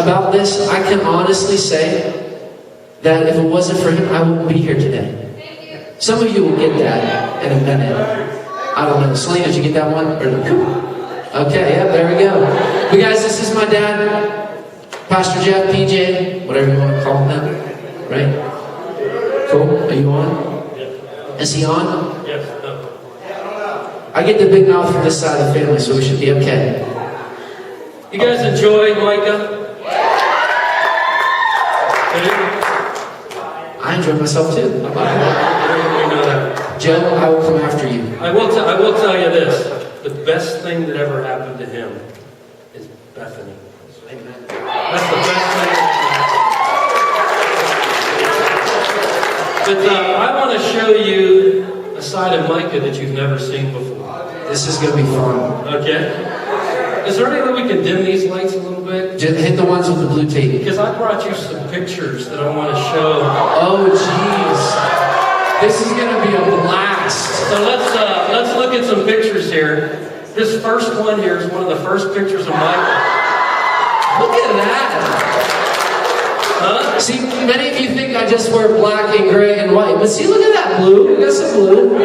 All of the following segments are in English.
about this, I can honestly say that if it wasn't for him, I wouldn't be here today. Some of you will get that in a minute. I don't know. Selena, did you get that one? Okay, yeah, there we go. But guys, this is my dad, Pastor Jeff, PJ, whatever you want to call him, right? Cool. Are you on? Is he on? Yes. I get the big mouth from this side of the family, so we should be okay. You guys enjoy Micah? I enjoy myself too. We know that. Joe, I will come after you. I will tell you this. The best thing that ever happened to him is Bethany. Amen. That's the best thing that ever happened. But I want to show you a side of Micah that you've never seen before. This is going to be fun. Okay? Is there any way we can dim these lights a little bit? Just hit the ones with the blue tape. Because I brought you some pictures that I want to show. Oh, jeez. This is going to be a blast. So let's look at some pictures here. This first one here is one of the first pictures of Micah. Look at that. Huh? See, many of you think I just wear black and gray and white. But see, look at that blue. We got some blue. I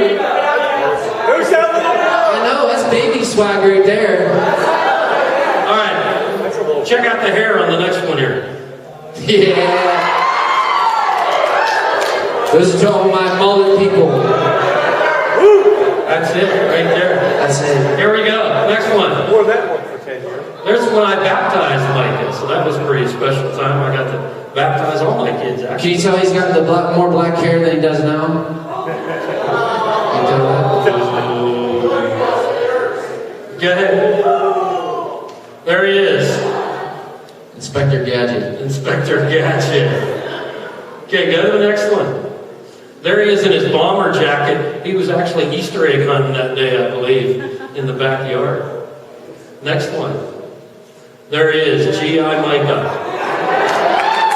know, that's baby swag right there. All right. Check out the hair on the next one here. Yeah. Those are to all my mullet people. That's it, right there. That's it. Here we go. Next one. Wore that one for 10 years. There's when I baptized Micah, so that was a pretty special time. I got to baptize all my kids, Can actually. you tell he's got the more black hair than he does now? Can you tell that? Go ahead. There he is. Inspector Gadget. Inspector Gadget. Okay, go to the next one. There he is in his bomber jacket. He was actually Easter egg hunting that day, I believe, in the backyard. Next one. There he is, G.I. Micah.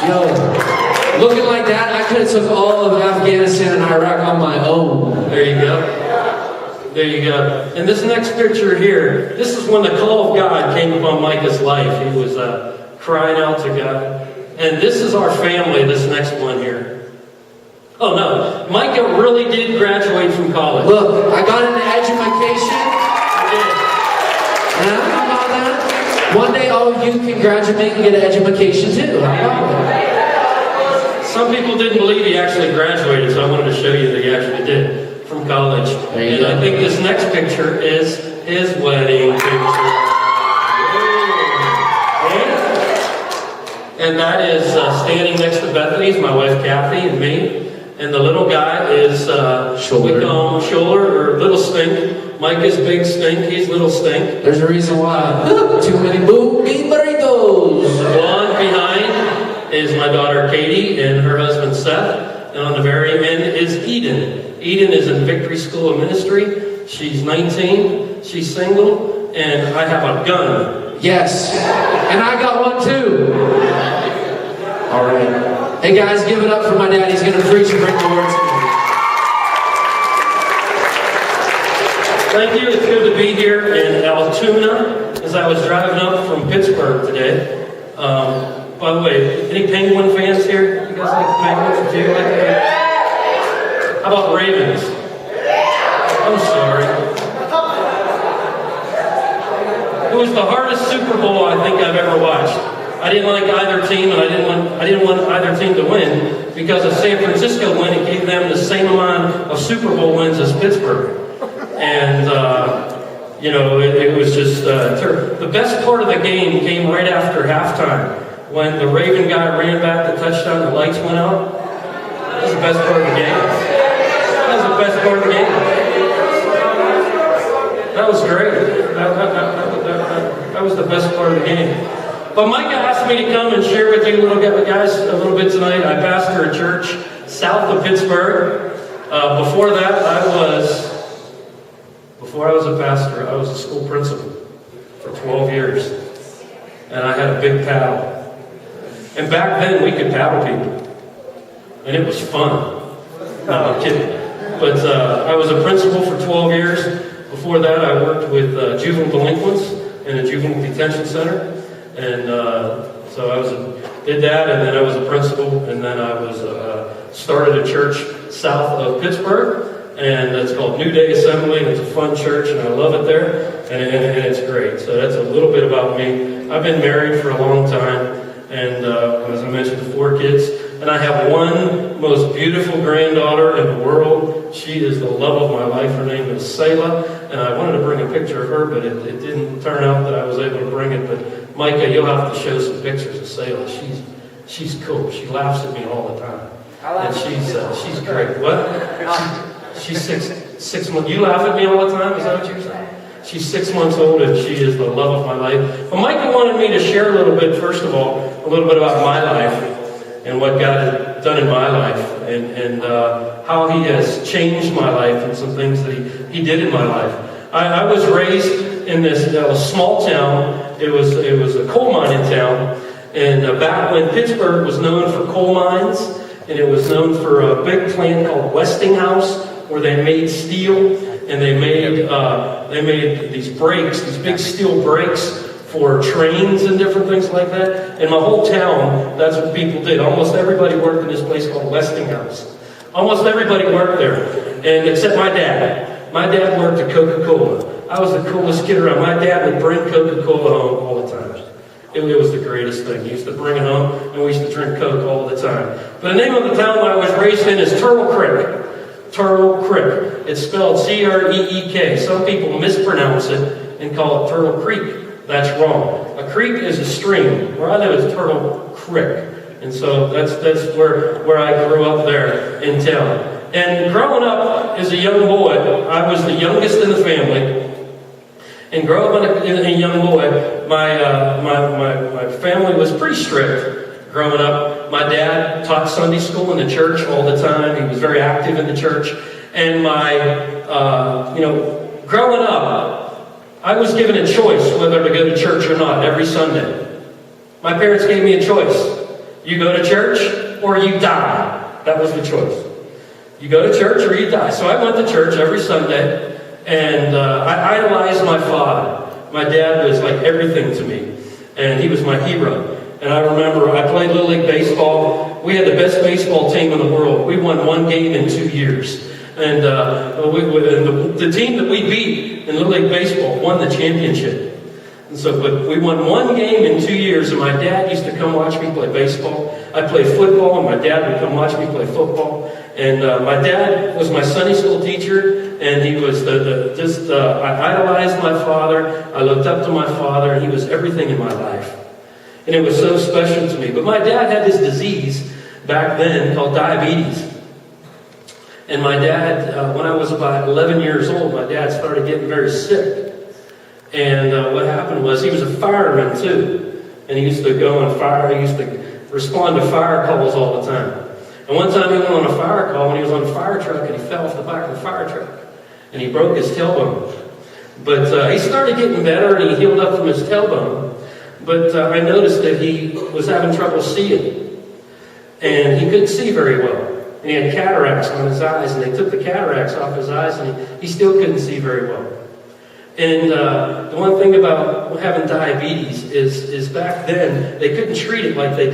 Yo, looking like that, I could have took all of Afghanistan and Iraq on my own. There you go. There you go. And this next picture here, this is when the call of God came upon Micah's life. He was crying out to God. And this is our family, this next one here. Oh no, Micah really did graduate from college. Look, I got into education. And how about that? One day all of you can graduate and get an education too. How about that? Some people didn't believe he actually graduated, so I wanted to show you that he actually did from college. And I think this next picture is his wedding picture. And that is standing next to Bethany's, my wife Kathy, and me. And the little guy is, we call him Shoulder, or Little Stink. Micah's Big Stink, he's Little Stink. There's a reason why. Too many booby burritos. The blonde behind is my daughter Katie and her husband Seth. And on the very end is Eden. Eden is in Victory School of Ministry. She's 19, she's single, and I have a gun. Yes. And I got one too. All right. Hey guys, give it up for my dad. He's going to preach and bring the word to me. Thank you. It's good to be here in Altoona as I was driving up from Pittsburgh today. By the way, any Penguin fans here? You guys like the Penguins? Do you like the How about Ravens? I'm sorry. It was the hardest Super Bowl I think I've ever watched. I didn't like either team, and I didn't want either team to win because if San Francisco won, it gave them the same amount of Super Bowl wins as Pittsburgh. And it was just the best part of the game came right after halftime when the Raven guy ran back the touchdown, the lights went out. That was the best part of the game. That was the best part of the game. That was great. That was the best part of the game. But Micah asked me to come and share with you a little bit tonight. I pastor a church south of Pittsburgh. Before I was a pastor, I was a school principal for 12 years. And I had a big paddle. And back then we could paddle people. And it was fun. No, I'm kidding. But I was a principal for 12 years. Before that I worked with juvenile delinquents in a juvenile detention center. And so So did that, and then I was a principal, and then I was started a church south of Pittsburgh, and it's called New Day Assembly, and it's a fun church, and I love it there, and it's great. So that's a little bit about me. I've been married for a long time, and as I mentioned, 4 kids, and I have one most beautiful granddaughter in the world. She is the love of my life. Her name is Selah, and I wanted to bring a picture of her, but it didn't turn out that I was able to bring it. But Micah, you'll have to show some pictures of Selah. She's cool. She laughs at me all the time. And she's great. What? She's 6 months. You laugh at me all the time? Is that what you're saying? She's 6 months old, and she is the love of my life. But Micah wanted me to share a little bit, first of all, a little bit about my life and what God has done in my life, and how He has changed my life, and some things that He did in my life. I was raised in this small town. It was a coal mining town, and back when Pittsburgh was known for coal mines, and it was known for a big plant called Westinghouse, where they made steel, and they made these brakes, these big steel brakes for trains and different things like that. In my whole town, that's what people did. Almost everybody worked in this place called Westinghouse. Almost everybody worked there, and except my dad. My dad worked at Coca-Cola. I was the coolest kid around. My dad would bring Coca-Cola home all the time. It was the greatest thing. He used to bring it home, and we used to drink Coke all the time. But the name of the town I was raised in is Turtle Creek. Turtle Creek. It's spelled C-R-E-E-K. Some people mispronounce it and call it Turtle Creek. That's wrong. A creek is a stream. Where I live is Turtle Creek. And so that's where I grew up there in town. And growing up as a young boy, I was the youngest in the family. And growing up as a young boy, my family was pretty strict. Growing up, my dad taught Sunday school in the church all the time. He was very active in the church. And growing up, I was given a choice whether to go to church or not every Sunday. My parents gave me a choice. You go to church or you die. That was the choice. You go to church or you die. So I went to church every Sunday, and I idolized my father. My dad was like everything to me, and he was my hero. And I remember I played Little League Baseball. We had the best baseball team in the world. We won 1 game in 2 years. And the team that we beat in Little League Baseball won the championship. And so, but we won 1 game in 2 years, and my dad used to come watch me play baseball. I played football, and my dad would come watch me play football. And my dad was my Sunday school teacher, and he was I idolized my father. I looked up to my father, and he was everything in my life. And it was so special to me. But my dad had this disease back then called diabetes. And my dad, when I was about 11 years old, my dad started getting very sick. And what happened was, he was a fireman too. And he used to go on fire. He used to respond to fire calls all the time. And one time he went on a fire call when he was on a fire truck, and he fell off the back of the fire truck. And he broke his tailbone. But he started getting better, and he healed up from his tailbone. But I noticed that he was having trouble seeing. And he couldn't see very well. And he had cataracts on his eyes, and they took the cataracts off his eyes, and he still couldn't see very well. And the one thing about having diabetes is back then, they couldn't treat it like they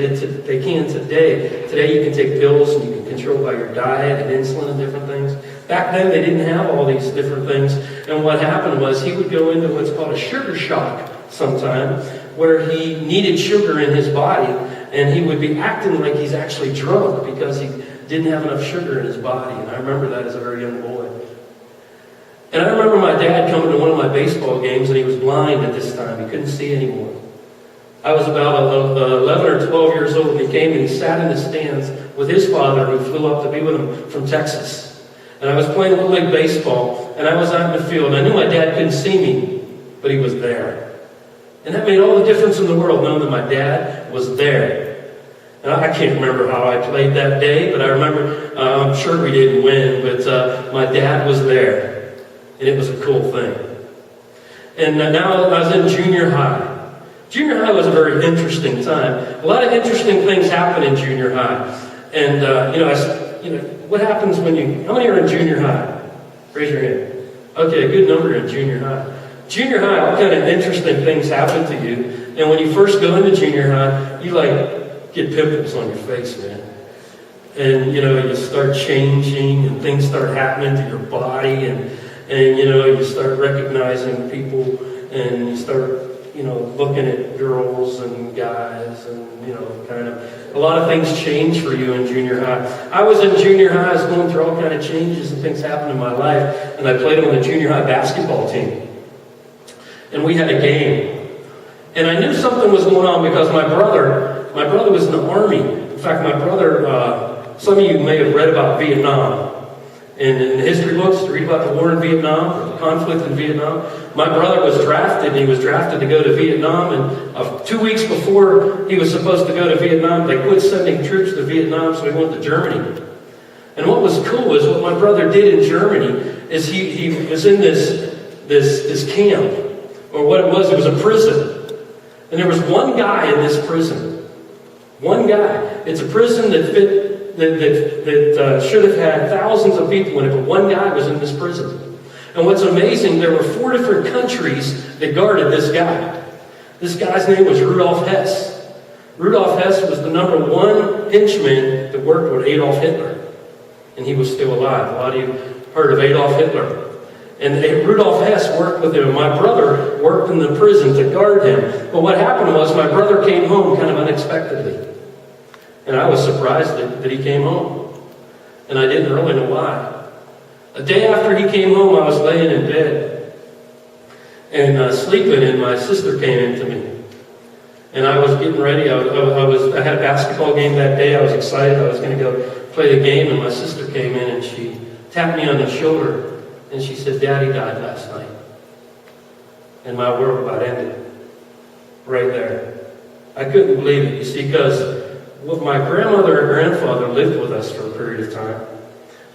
can today. Today you can take pills, and you can control by your diet and insulin and different things. Back then they didn't have all these different things. And what happened was, he would go into what's called a sugar shock sometime, where he needed sugar in his body, and he would be acting like he's actually drunk because he didn't have enough sugar in his body. And I remember that as a very young boy. And I remember my dad coming to one of my baseball games, and he was blind at this time. He couldn't see anymore. I was about 11 or 12 years old, and he came and he sat in the stands with his father, who flew up to be with him from Texas. And I was playing Little League Baseball, and I was out in the field. And I knew my dad couldn't see me, but he was there. And that made all the difference in the world, knowing that my dad was there. And I can't remember how I played that day, but I remember, I'm sure we didn't win, but my dad was there. And it was a cool thing. And now I was in junior high. Junior high was a very interesting time. A lot of interesting things happen in junior high. And, what happens when how many are in junior high? Raise your hand. Okay, a good number in junior high. Junior high, all kind of interesting things happen to you. And when you first go into junior high, you like get pimples on your face, man. And you start changing, and things start happening to your body, and you start recognizing people, and you start looking at girls and guys, and kind of a lot of things change for you in junior high. I was in junior high, I was going through all kind of changes and things happened in my life, and I played on the junior high basketball team. And we had a game. And I knew something was going on because my brother was in the Army. In fact, my brother, some of you may have read about Vietnam. And in the history books, read about the war in Vietnam, the conflict in Vietnam. My brother was drafted, and he was drafted to go to Vietnam. And 2 weeks before he was supposed to go to Vietnam, they quit sending troops to Vietnam, so he went to Germany. And what was cool is what my brother did in Germany is he was in this camp, or what it was a prison. And there was one guy in this prison. One guy. It's a prison that should have had thousands of people in it, but one guy was in this prison. And what's amazing, there were 4 different countries that guarded this guy. This guy's name was Rudolf Hess. Rudolf Hess was the #1 henchman that worked with Adolf Hitler. And he was still alive. A lot of you heard of Adolf Hitler. And Rudolf Hess worked with him. My brother worked in the prison to guard him. But what happened was my brother came home kind of unexpectedly. And I was surprised that he came home. And I didn't really know why. A day after he came home, I was laying in bed and sleeping, and my sister came in to me. And I was getting ready. I had a basketball game that day. I was excited. I was going to go play the game, and my sister came in and she tapped me on the shoulder. And she said, "Daddy died last night." And my world about ended. Right there. I couldn't believe it, you see, because my grandmother and grandfather lived with us for a period of time.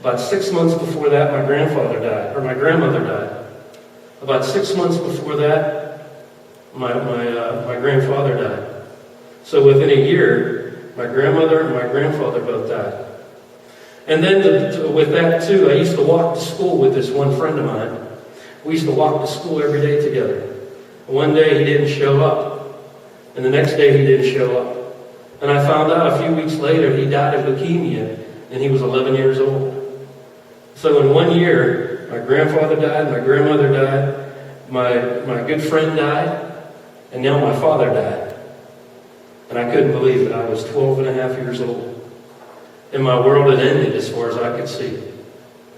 About 6 months before that, my grandfather died, or my grandmother died. About 6 months before that, my grandfather died. So within a year, my grandmother and my grandfather both died. And then with that too, I used to walk to school with this one friend of mine. We used to walk to school every day together. One day he didn't show up. And the next day he didn't show up. And I found out a few weeks later he died of leukemia, and he was 11 years old. So in 1 year, my grandfather died, my grandmother died, my good friend died, and now my father died. And I couldn't believe it. I was 12 and a half years old. And my world had ended as far as I could see.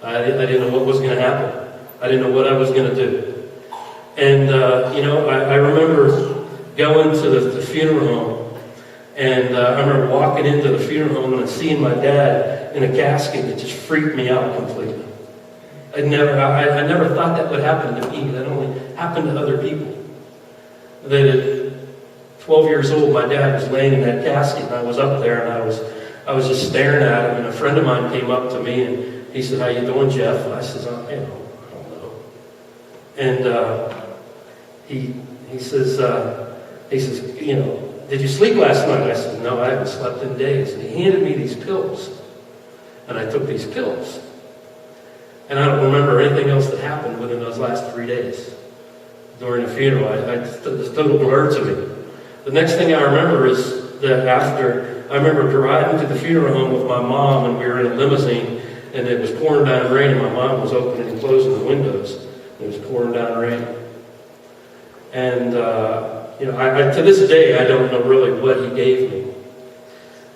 I didn't know what was going to happen. I didn't know what I was going to do. And, I remember going to the funeral home. And I remember walking into the funeral home and seeing my dad in a casket. It just freaked me out completely. I never thought that would happen to me. That only happened to other people. That at 12 years old, my dad was laying in that casket, and I was up there, and I was just staring at him. And a friend of mine came up to me, and he said, "How you doing, Jeff?" And I said, I don't know. And he says, "Did you sleep last night?" I said, "No, I haven't slept in days." And he handed me these pills. And I took these pills. And I don't remember anything else that happened within those last 3 days. During the funeral, it's total blur to me. The next thing I remember is that I remember driving to the funeral home with my mom, and we were in a limousine, and it was pouring down rain, and my mom was opening and closing the windows. It was pouring down rain. And, to this day, I don't know really what he gave me.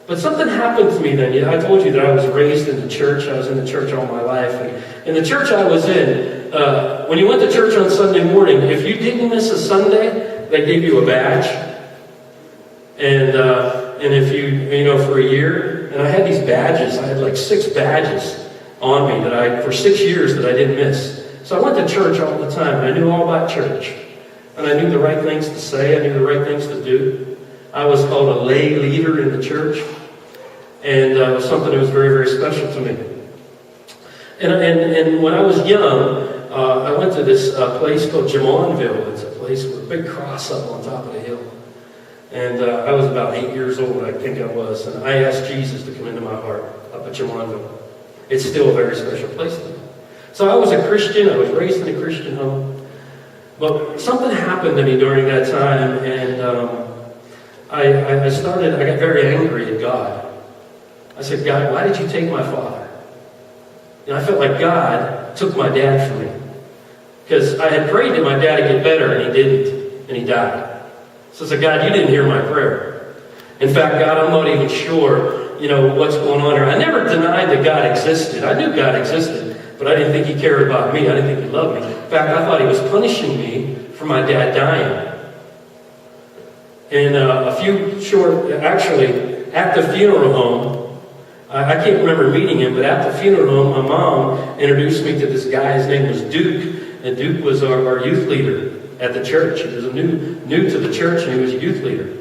But something happened to me then. I told you that I was raised in the church. I was in the church all my life. And in the church I was in, when you went to church on Sunday morning, if you didn't miss a Sunday, they gave you a badge. And if you, for a year, and I had these badges. I had like 6 badges on me for 6 years that I didn't miss. So I went to church all the time. I knew all about church. And I knew the right things to say. I knew the right things to do. I was called a lay leader in the church. And it was something that was very, very special to me. And when I was young, I went to this place called Jamonville. It's a place with a big cross up on top of the hill. And I was about 8 years old, I think I was. And I asked Jesus to come into my heart up at Jamonville. It's still a very special place to me. So I was a Christian. I was raised in a Christian home. But something happened to me during that time, and I got very angry at God. I said, God, why did you take my father? And I felt like God took my dad from me. Because I had prayed that my dad would get better, and he didn't, and he died. So I said, God, you didn't hear my prayer. In fact, God, I'm not even sure, what's going on here. I never denied that God existed. I knew God existed, but I didn't think he cared about me. I didn't think he loved me. In fact, I thought he was punishing me for my dad dying. And actually, at the funeral home, I can't remember meeting him, but at the funeral home, my mom introduced me to this guy. His name was Duke, and Duke was our youth leader at the church. He was new to the church, and he was a youth leader.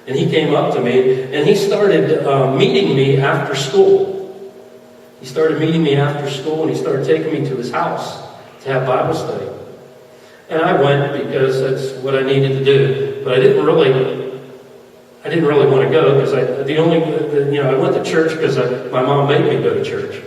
And he came up to me, and he started meeting me after school. He started meeting me after school, and he started taking me to his house to have Bible study. And I went because that's what I needed to do. But I didn't really want to go because I went to church because my mom made me go to church.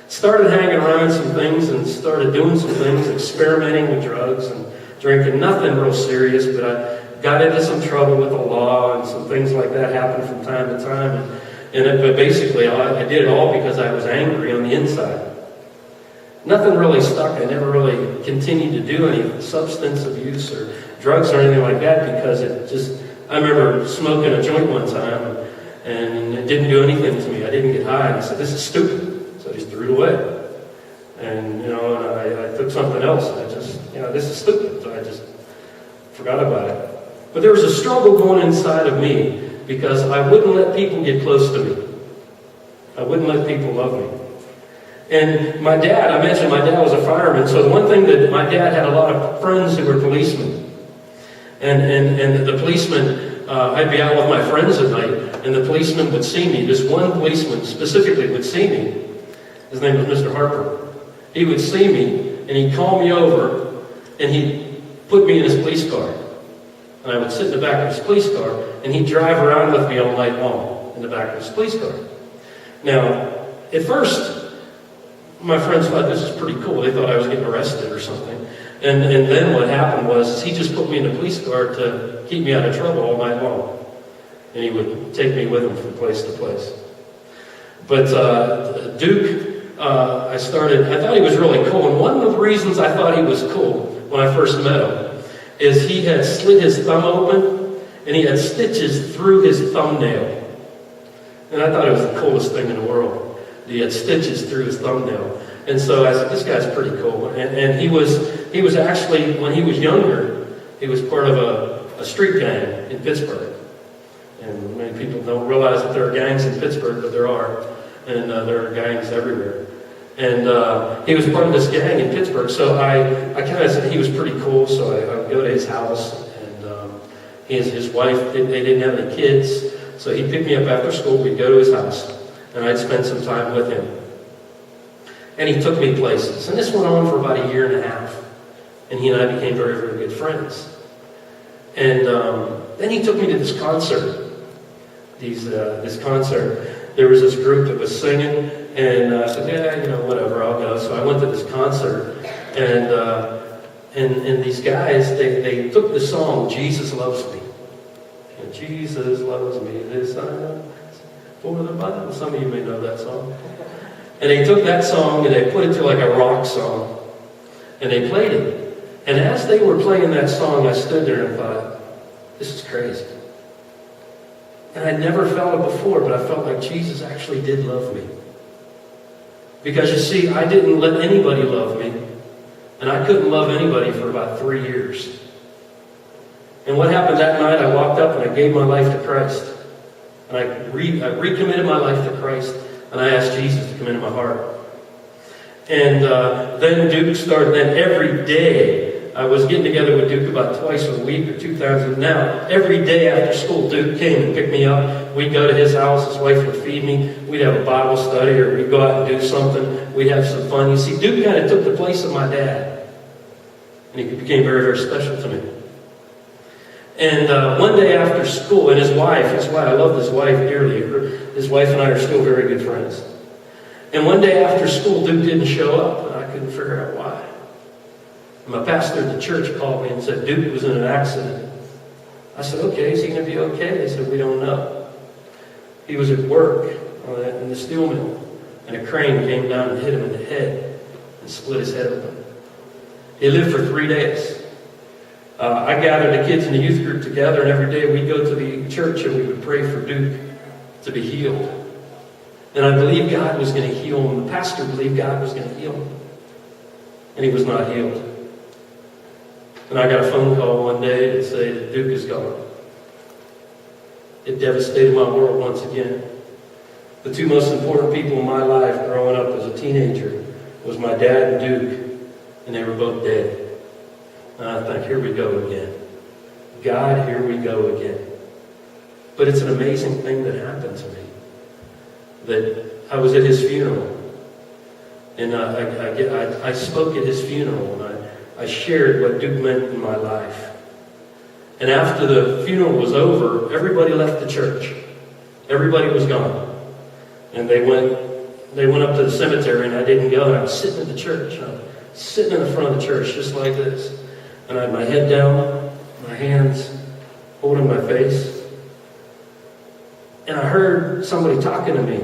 Started hanging around some things and started doing some things, experimenting with drugs and drinking. Nothing real serious, but I got into some trouble with the law and some things like that happened from time to time. But basically, I did it all because I was angry on the inside. Nothing really stuck. I never really continued to do any substance abuse or drugs or anything like that because I remember smoking a joint one time and it didn't do anything to me. I didn't get high. And I said, this is stupid. So I just threw it away. And, I took something else. And I just, this is stupid. So I just forgot about it. But there was a struggle going inside of me because I wouldn't let people get close to me. I wouldn't let people love me. And my dad, I mentioned my dad was a fireman, so the one thing that my dad had a lot of friends who were policemen. And the policemen, I'd be out with my friends at night, and the policeman would see me. This one policeman specifically would see me. His name was Mr. Harper. He would see me, and he'd call me over, and he'd put me in his police car. And I would sit in the back of his police car, and he'd drive around with me all night long in the back of his police car. Now, at first, my friends thought this was pretty cool. They thought I was getting arrested or something. And then what happened was he just put me in a police car to keep me out of trouble all night long. And he would take me with him from place to place. But Duke, I thought he was really cool. And one of the reasons I thought he was cool when I first met him is he had slit his thumb open and he had stitches through his thumbnail. And I thought it was the coolest thing in the world. He had stitches through his thumbnail. And so I said, this guy's pretty cool. And he was actually, when he was younger, he was part of a street gang in Pittsburgh. And many people don't realize that there are gangs in Pittsburgh, but there are. And there are gangs everywhere. And he was part of this gang in Pittsburgh. So I kind of said he was pretty cool. So I would go to his house. And his wife, they didn't have any kids. So he'd pick me up after school. We'd go to his house. And I'd spend some time with him. And he took me places. And this went on for about a year and a half. And he and I became very, very good friends. And then he took me to this concert. This concert. There was this group that was singing. And I said, whatever, I'll go. So I went to this concert. And these guys, they took the song, Jesus Loves Me. And Jesus loves me, this I know. For the Bible. Some of you may know that song. And they took that song and they put it to like a rock song. And they played it. And as they were playing that song, I stood there and thought, this is crazy. And I'd never felt it before, but I felt like Jesus actually did love me. Because you see, I didn't let anybody love me. And I couldn't love anybody for about 3 years. And what happened that night, I walked up and I gave my life to Christ. And I recommitted my life to Christ, and I asked Jesus to come into my heart. And then Duke started. Then every day, I was getting together with Duke about twice a week or 2 times. And now, every day after school, Duke came and picked me up. We'd go to his house. His wife would feed me. We'd have a Bible study, or we'd go out and do something. We'd have some fun. You see, Duke kind of took the place of my dad. And he became very, very special to me. And one day after school, and his wife, I loved his wife dearly. His wife and I are still very good friends. And one day after school, Duke didn't show up, and I couldn't figure out why. And my pastor at the church called me and said, Duke was in an accident. I said, okay, is he going to be okay? They said, we don't know. He was at work in the steel mill, and a crane came down and hit him in the head and split his head open. He lived for 3 days. I gathered the kids in the youth group together, and every day we'd go to the church and we would pray for Duke to be healed. And I believed God was going to heal him. The pastor believed God was going to heal him. And he was not healed. And I got a phone call one day to say that Duke is gone. It devastated my world once again. The two most important people in my life growing up as a teenager was my dad and Duke, and they were both dead. And I think, here we go again. God, here we go again. But it's an amazing thing that happened to me. That I was at his funeral. And I spoke at his funeral, and I shared what Duke meant in my life. And after the funeral was over, everybody left the church. Everybody was gone. And they went up to the cemetery, and I didn't go. And I was sitting in the church. I was sitting in the front of the church, just like this. And I had my head down, my hands holding my face. And I heard somebody talking to me.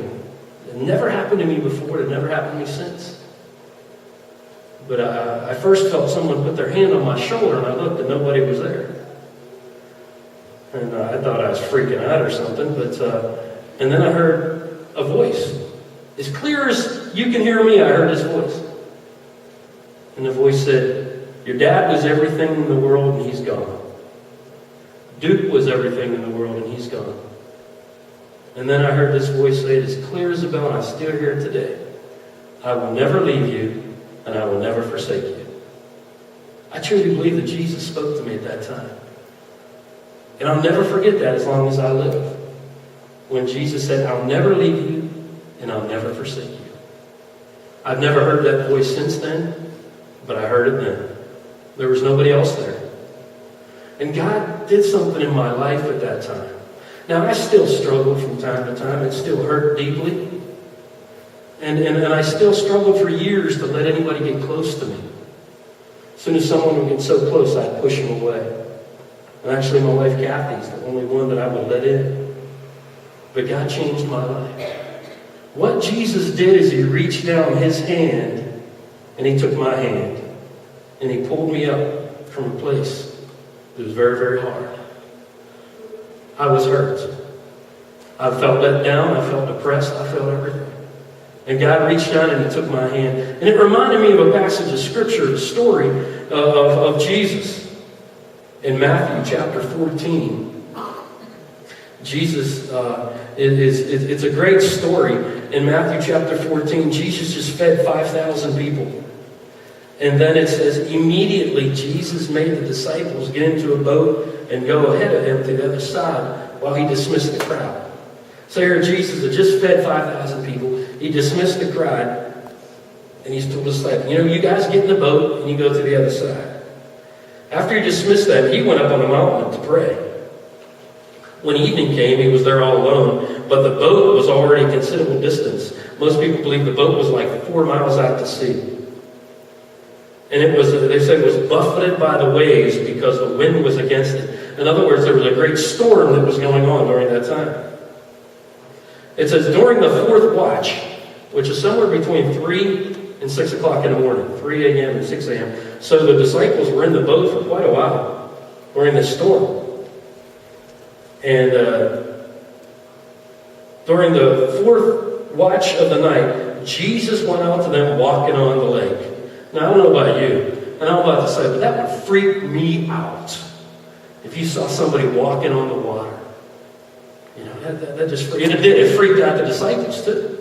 It never happened to me before. It never happened to me since. But I first felt someone put their hand on my shoulder, and I looked, and nobody was there. And I thought I was freaking out or something. And then I heard a voice. As clear as you can hear me, I heard this voice. And the voice said, your dad was everything in the world, and he's gone. Duke was everything in the world, and he's gone. And then I heard this voice say it as clear as a bell, and I'm still here today. I will never leave you, and I will never forsake you. I truly believe that Jesus spoke to me at that time. And I'll never forget that as long as I live. When Jesus said, I'll never leave you, and I'll never forsake you. I've never heard that voice since then, but I heard it then. There was nobody else there. And God did something in my life at that time. Now, I still struggle from time to time. It still hurt deeply. And I still struggled for years to let anybody get close to me. As soon as someone would get so close, I'd push them away. And actually, my wife, Kathy's the only one that I would let in. But God changed my life. What Jesus did is he reached down his hand, and he took my hand, and he pulled me up from a place that was very, very hard. I was hurt. I felt let down. I felt depressed. I felt everything. And God reached down and he took my hand. And it reminded me of a passage of Scripture, the story of Jesus. In Matthew chapter 14. Jesus, it's a great story. In Matthew chapter 14, Jesus just fed 5,000 people. And then it says, immediately Jesus made the disciples get into a boat and go ahead of him to the other side while he dismissed the crowd. So here Jesus had just fed 5,000 people. He dismissed the crowd, and he's told the disciples, you guys get in the boat and you go to the other side. After he dismissed them, he went up on the mountain to pray. When evening came, he was there all alone, but the boat was already a considerable distance. Most people believe the boat was like 4 miles out to sea. And they said it was buffeted by the waves because the wind was against it. In other words, there was a great storm that was going on during that time. It says during the fourth watch, which is somewhere between 3 and 6 o'clock in the morning, 3 a.m. and 6 a.m. So the disciples were in the boat for quite a while during this storm. And during the fourth watch of the night, Jesus went out to them walking on the lake. Now, I don't know about you, and I'm about to say, but that would freak me out if you saw somebody walking on the water. That just freaked, and it did. It freaked out the disciples too.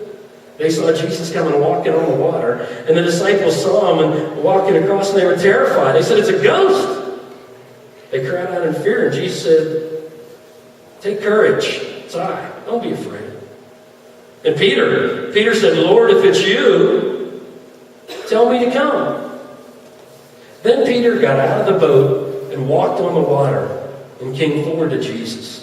They saw Jesus coming walking on the water, and the disciples saw him and walking across, and they were terrified. They said, it's a ghost. They cried out in fear, and Jesus said, take courage. It's I. Don't be afraid. And Peter said, Lord, if it's you, tell me to come. Then Peter got out of the boat and walked on the water and came forward to Jesus.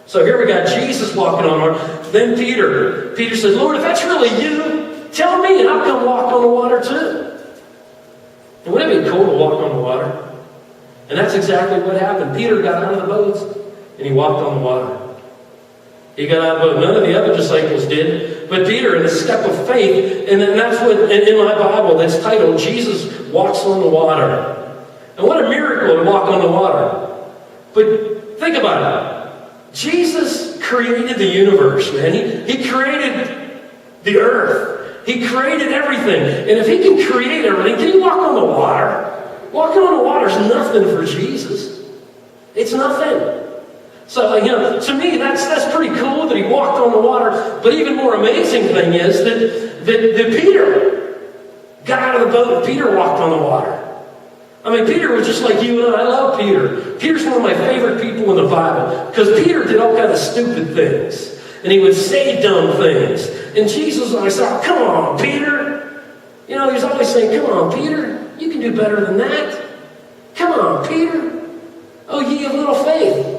So here we got Jesus walking on water. Then Peter said, Lord, if that's really you, tell me and I'll come walk on the water too. And wouldn't it be cool to walk on the water? And that's exactly what happened. Peter got out of the boat and he walked on the water. He got out of the boat. None of the other disciples did. But Peter, in a step of faith, and then that's what, in my Bible, that's titled, Jesus Walks on the Water. And what a miracle to walk on the water. But think about it. Jesus created the universe, man. He created the earth. He created everything. And if he can create everything, can he walk on the water? Walking on the water is nothing for Jesus. It's nothing. So, to me, that's pretty cool that he walked on the water. But even more amazing thing is that Peter got out of the boat and Peter walked on the water. I mean, Peter was just like you and I. I love Peter. Peter's one of my favorite people in the Bible because Peter did all kinds of stupid things. And he would say dumb things. And Jesus always thought, come on, Peter. He was always saying, come on, Peter. You can do better than that. Come on, Peter. Oh, ye of little faith.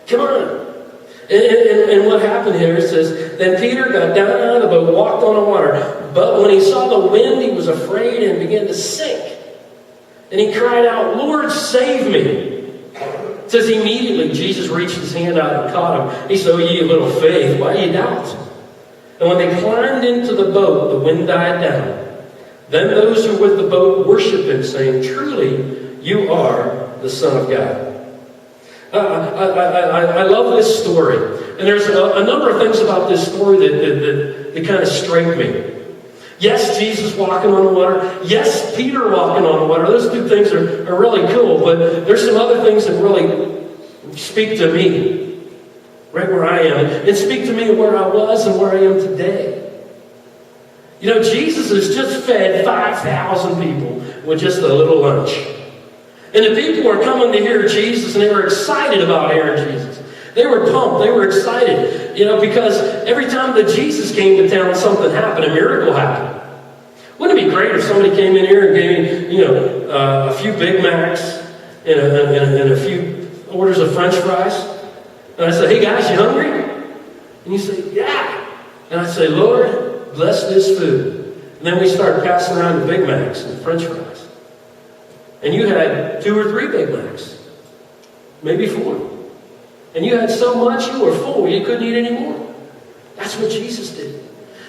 Come on. And what happened here, it says, then Peter got down out of the boat, walked on the water. But when he saw the wind, he was afraid and began to sink. And he cried out, Lord, save me. It says immediately Jesus reached his hand out and caught him. He said, oh, ye of little faith, why ye doubt? And when they climbed into the boat, the wind died down. Then those who were with the boat worshiped him, saying, truly, you are the Son of God. I love this story. And there's a number of things about this story that kind of strike me. Yes, Jesus walking on the water. Yes, Peter walking on the water. Those two things are really cool. But there's some other things that really speak to me right where I am. And speak to me where I was and where I am today. Jesus has just fed 5,000 people with just a little lunch. And the people were coming to hear Jesus, and they were excited about hearing Jesus. They were pumped. They were excited, because every time that Jesus came to town, something happened. A miracle happened. Wouldn't it be great if somebody came in here and gave me, a few Big Macs and a few orders of French fries? And I said, hey guys, you hungry? And you say, yeah. And I say, Lord, bless this food. And then we start passing around the Big Macs and French fries. And you had 2 or 3 Big Macs. Maybe 4. And you had so much, you were full, you couldn't eat anymore. That's what Jesus did.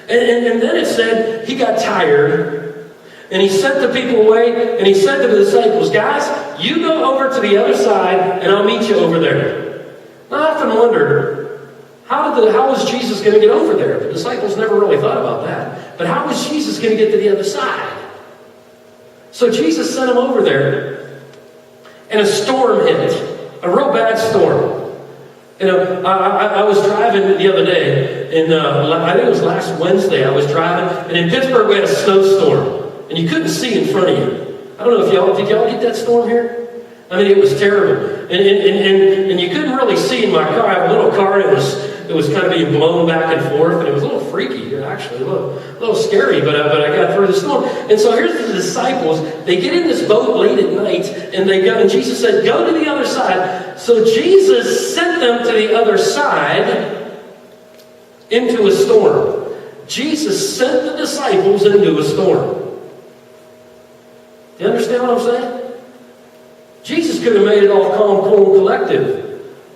And then it said he got tired. And he sent the people away. And he said to the disciples, guys, you go over to the other side and I'll meet you over there. Now, I often wondered, how was Jesus going to get over there? The disciples never really thought about that. But how was Jesus going to get to the other side? So Jesus sent him over there, and a storm hit, a real bad storm. I was driving the other day, and I think it was last Wednesday, I was driving, and in Pittsburgh we had a snowstorm, and you couldn't see in front of you. I don't know if did y'all get that storm here? I mean, it was terrible. And you couldn't really see in my car. I have a little car, and it was kind of being blown back and forth, and it was a little freaky, actually, a little scary, but I got through the storm. And so here's the disciples. They get in this boat late at night, and they go, and Jesus said, go to the other side. So Jesus sent them to the other side into a storm. Jesus sent the disciples into a storm. You understand what I'm saying? Jesus could have made it all calm, cool, and collective.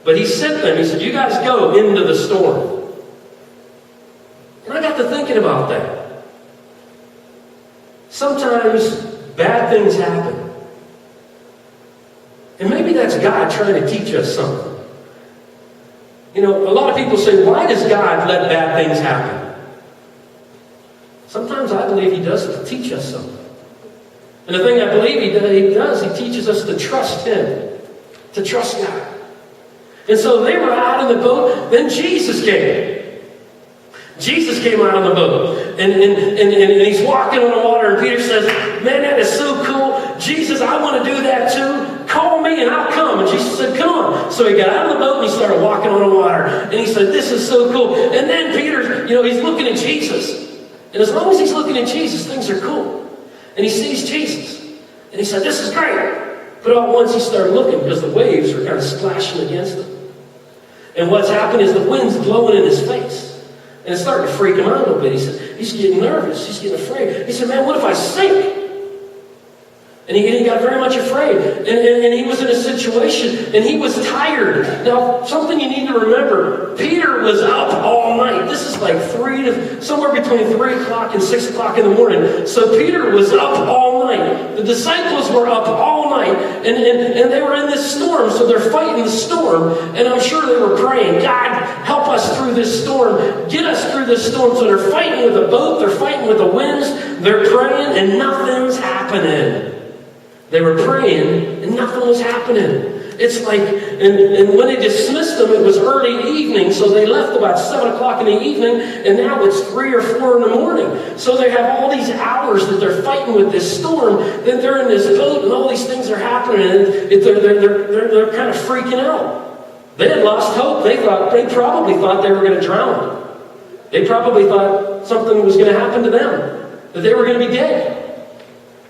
But he sent them. He said, you guys go into the storm. And I got to thinking about that. Sometimes bad things happen. And maybe that's God trying to teach us something. A lot of people say, why does God let bad things happen? Sometimes I believe he does it to teach us something. And the thing I believe he does, he teaches us to trust him, to trust God. And so they were out in the boat. Then Jesus came. Jesus came out on the boat. And he's walking on the water. And Peter says, man, that is so cool. Jesus, I want to do that too. Call me and I'll come. And Jesus said, come on. So he got out of the boat and he started walking on the water. And he said, this is so cool. And then Peter, he's looking at Jesus. And as long as he's looking at Jesus, things are cool. And he sees Jesus. And he said, this is great. But all at once he started looking because the waves were kind of splashing against him. And what's happened is the wind's blowing in his face. And it's starting to freak him out a little bit. He said, he's getting nervous. He's getting afraid. He said, man, what if I sink? And he got very much afraid. And he was in a situation, and he was tired. Now, something you need to remember, Peter was up all night. This is like somewhere between 3 o'clock and 6 o'clock in the morning. So Peter was up all night. The disciples were up all night, and they were in this storm, so they're fighting the storm. And I'm sure they were praying, God, help us through this storm. Get us through this storm. So they're fighting with the boat. They're fighting with the winds. They're praying, and nothing's happening. They were praying, and nothing was happening. It's like, and when they dismissed them, it was early evening, so they left about 7 o'clock in the evening, and now it's 3 or 4 in the morning. So they have all these hours that they're fighting with this storm, then they're in this boat, and all these things are happening, and they're kind of freaking out. They had lost hope. They probably thought they were going to drown. They probably thought something was going to happen to them, that they were going to be dead.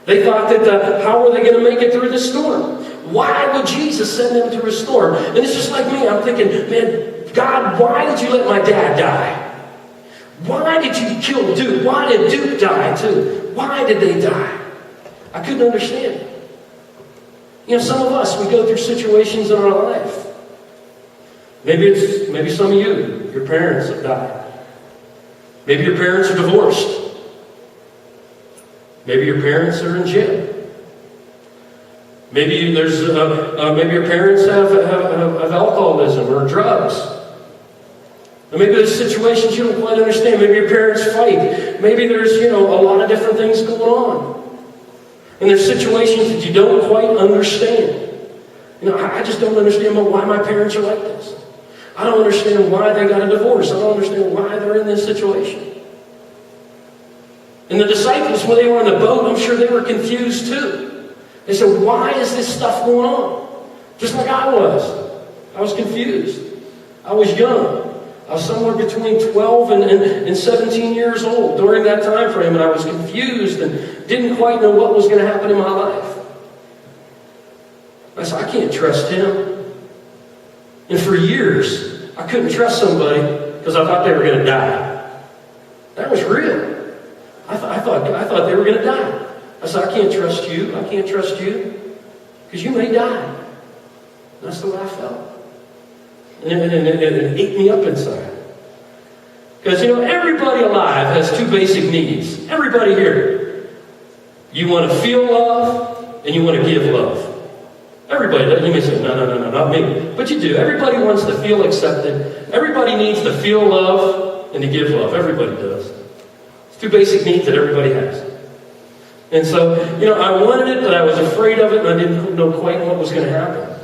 They thought that how were they going to make it through this storm? Why would Jesus send them through a storm? And it's just like me. I'm thinking, man, God, why did you let my dad die? Why did you kill Duke? Why did Duke die too? Why did they die? I couldn't understand it. You know, some of us, we go through situations in our life. Maybe some of you, your parents have died. Maybe your parents are divorced. Maybe your parents are in jail. Maybe maybe your parents have alcoholism or drugs. Or maybe there's situations you don't quite understand. Maybe your parents fight. Maybe there's a lot of different things going on. And there's situations that you don't quite understand. I just don't understand why my parents are like this. I don't understand why they got a divorce. I don't understand why they're in this situation. And the disciples, when they were on the boat, I'm sure they were confused too. They said, why is this stuff going on? Just like I was. I was confused. I was young. I was somewhere between 12 and 17 years old during that time frame, and I was confused and didn't quite know what was going to happen in my life. I said, I can't trust him. And for years, I couldn't trust somebody because I thought they were going to die. That was real. I thought they were going to die. I said, I can't trust you. I can't trust you because you may die. That's the way I felt. And it ate me up inside. Because, everybody alive has two basic needs. Everybody here. You want to feel love and you want to give love. Everybody does. You may say, no, not me. But you do. Everybody wants to feel accepted. Everybody needs to feel love and to give love. Everybody does. It's two basic needs that everybody has. And so, I wanted it, but I was afraid of it, and I didn't know quite what was going to happen.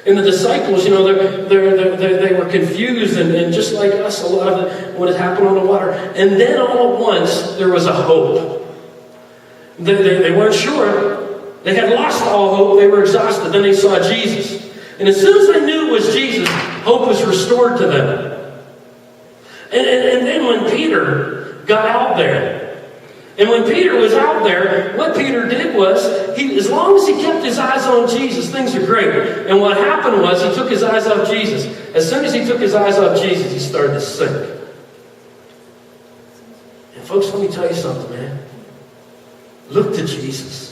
And the disciples, they were confused, and just like us, a lot of what had happened on the water. And then all at once, there was a hope. They weren't sure. They had lost all hope. They were exhausted. Then they saw Jesus. And as soon as they knew it was Jesus, hope was restored to them. And then when Peter got out there, and when Peter was out there, what Peter did was, as long as he kept his eyes on Jesus, things are great. And what happened was, he took his eyes off Jesus. As soon as he took his eyes off Jesus, he started to sink. And folks, let me tell you something, man. Look to Jesus.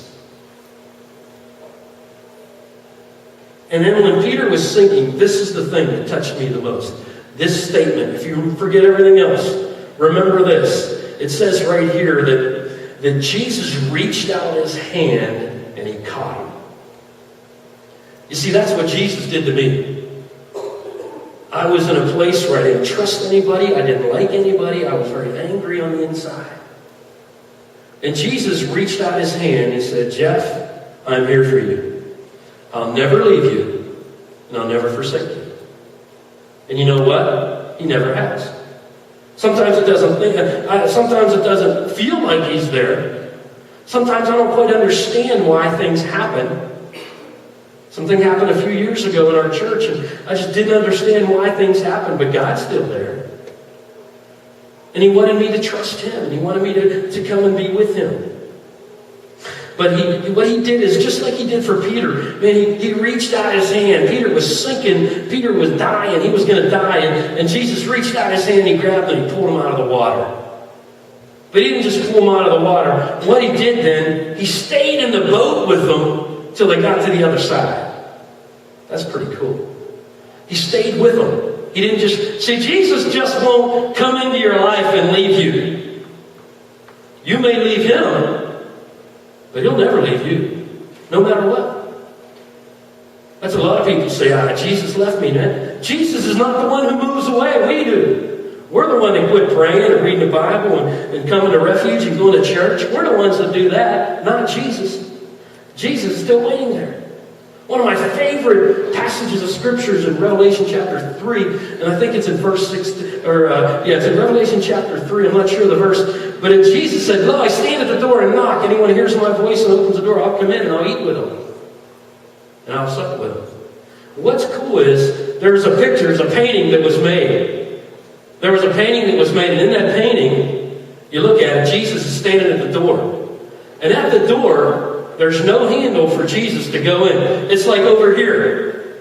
And then when Peter was sinking, this is the thing that touched me the most. This statement, if you forget everything else, remember this. It says right here that Jesus reached out his hand and he caught him. You see, that's what Jesus did to me. I was in a place where I didn't trust anybody. I didn't like anybody. I was very angry on the inside. And Jesus reached out his hand and said, Jeff, I'm here for you. I'll never leave you, and I'll never forsake you. And you know what? He never has. Sometimes it doesn't feel like he's there. Sometimes I don't quite understand why things happen. Something happened a few years ago in our church, and I just didn't understand why things happened, but God's still there. And he wanted me to trust him, and he wanted me to come and be with him. But what he did is just like he did for Peter. Man, he reached out his hand. Peter was sinking. Peter was dying. He was going to die. And Jesus reached out his hand, he grabbed him, and he pulled him out of the water. But he didn't just pull them out of the water. What he did then, he stayed in the boat with them till they got to the other side. That's pretty cool. He stayed with them. He didn't just... See, Jesus just won't come into your life and leave you. You may leave him, but he'll never leave you, no matter what. That's what a lot of people say, Jesus left me, man. Jesus is not the one who moves away. We do. We're the one that quit praying and reading the Bible and coming to Refuge and going to church. We're the ones that do that, not Jesus. Jesus is still waiting there. One of my favorite passages of scriptures in Revelation chapter 3, and I think it's in verse 6, it's in Revelation chapter 3, I'm not sure the verse, but Jesus said, "Lo, I stand at the door and knock. Anyone who hears my voice and opens the door, I'll come in and I'll eat with them. And I'll sup with them." What's cool is, there's a painting that was made. There was a painting that was made, and in that painting, you look at it, Jesus is standing at the door. And at the door, there's no handle for Jesus to go in. It's like over here.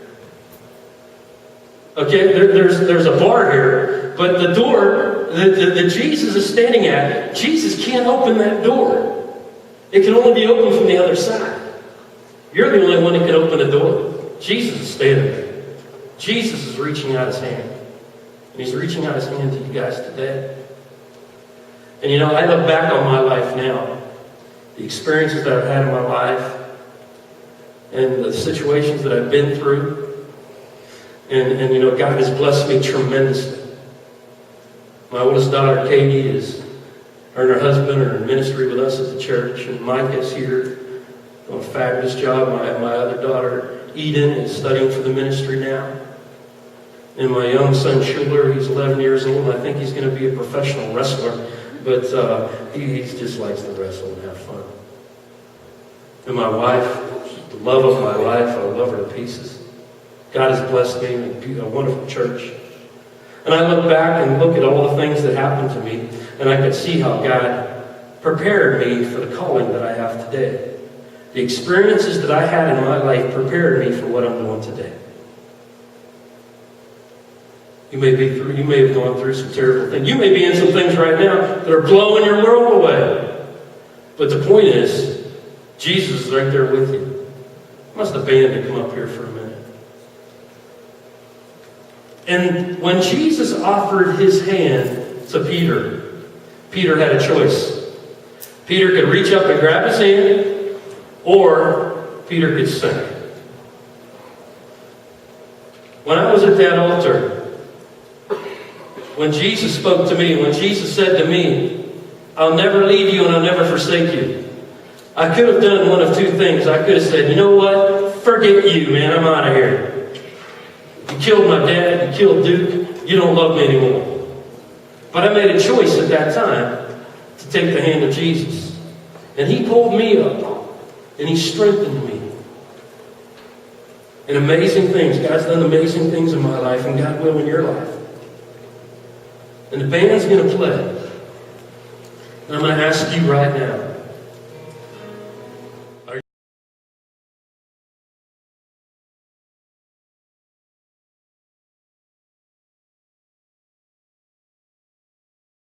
Okay, there's a bar here, but the door that Jesus is standing at, Jesus can't open that door. It can only be opened from the other side. You're the only one that can open the door. Jesus is standing there. Jesus is reaching out his hand. And he's reaching out his hand to you guys today. And I look back on my life now. The experiences that I've had in my life. And the situations that I've been through. And God has blessed me tremendously. My oldest daughter, Katie, her and her husband are in ministry with us at the church. And Micah is here. Doing a fabulous job. My other daughter, Eden, is studying for the ministry now. And my young son, Schuler, he's 11 years old, and I think he's going to be a professional wrestler. But he just likes to wrestle and have fun. And my wife, the love of my life, I love her to pieces. God has blessed me with a wonderful church. And I look back and look at all the things that happened to me, and I can see how God prepared me for the calling that I have today. The experiences that I had in my life prepared me for what I'm doing today. You may have gone through some terrible things. You may be in some things right now that are blowing your world away. But the point is, Jesus is right there with you. I must have banned to come up here for a minute. And when Jesus offered his hand to Peter, Peter had a choice. Peter could reach up and grab his hand, or Peter could sink. When I was at that altar, when Jesus spoke to me, when Jesus said to me, "I'll never leave you and I'll never forsake you," I could have done one of two things. I could have said, "You know what? Forget you, man. I'm out of here. You killed my dad. You killed Duke. You don't love me anymore." But I made a choice at that time to take the hand of Jesus. And he pulled me up. And he strengthened me. And amazing things. God's done amazing things in my life, and God will in your life. And the band's going to play. And I'm going to ask you right now,